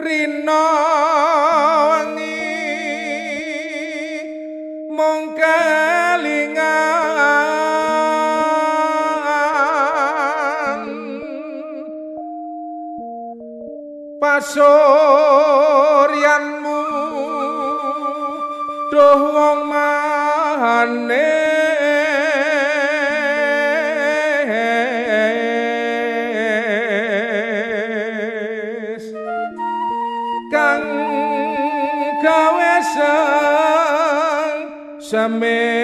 rina wengi mung kelingan pasuryanmu duh wong mahanis kang gawe semenala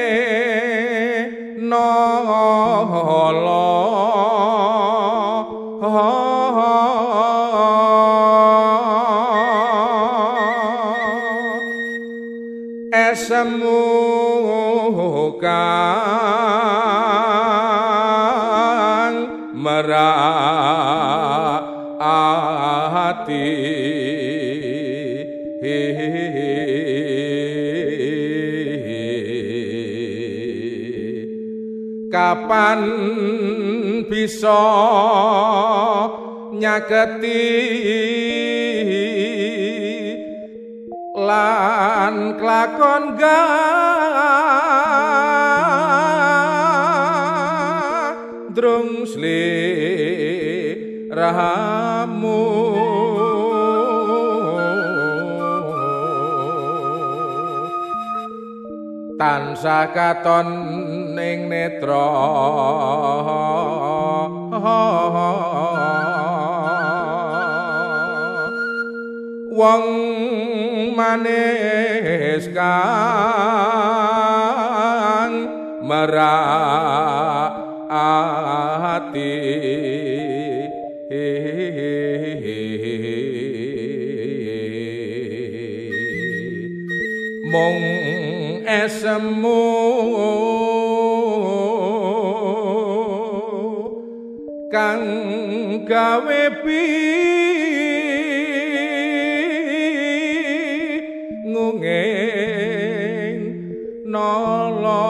esemu kang merahati kapan bisa nyaketi lan klakon gandrung sliramu tansah katon ning netra wong manis kang merahati mung esemu kang gawe ngunging nala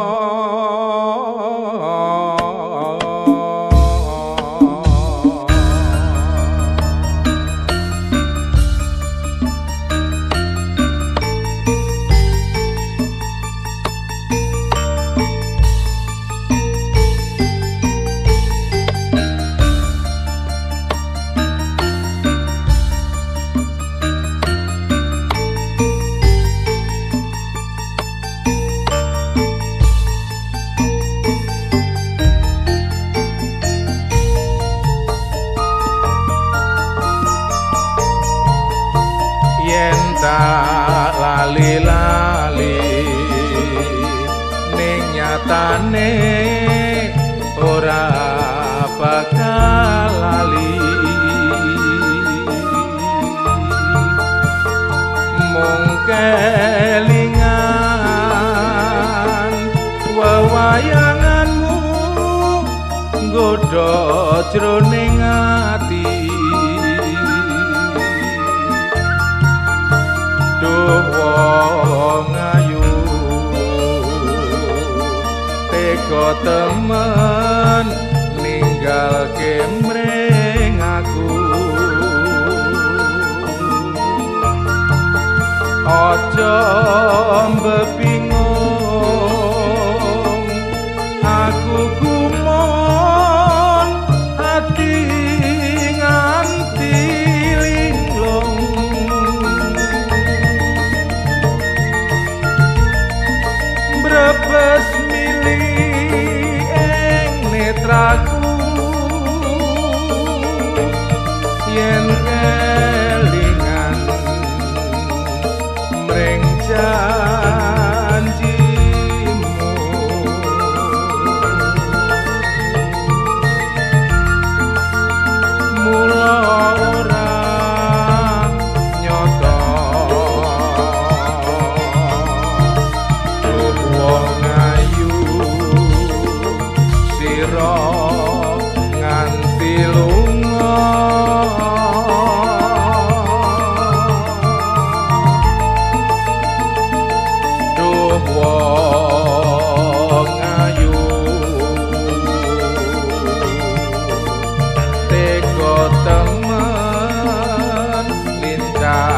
yen tak lali-lali ning nyatane ora bakal lali mung kelingan wewayanganmu nggodha jroning ati wong ayu tega temen ninggalke mring aku aja mbebingung aku kumon ati nganti linglung brebes mili ing netraku yen kelingan mring janjimu mula ora nyoto wong ayu sira nganti lunga duh wong ayu tega temen lincah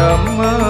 temen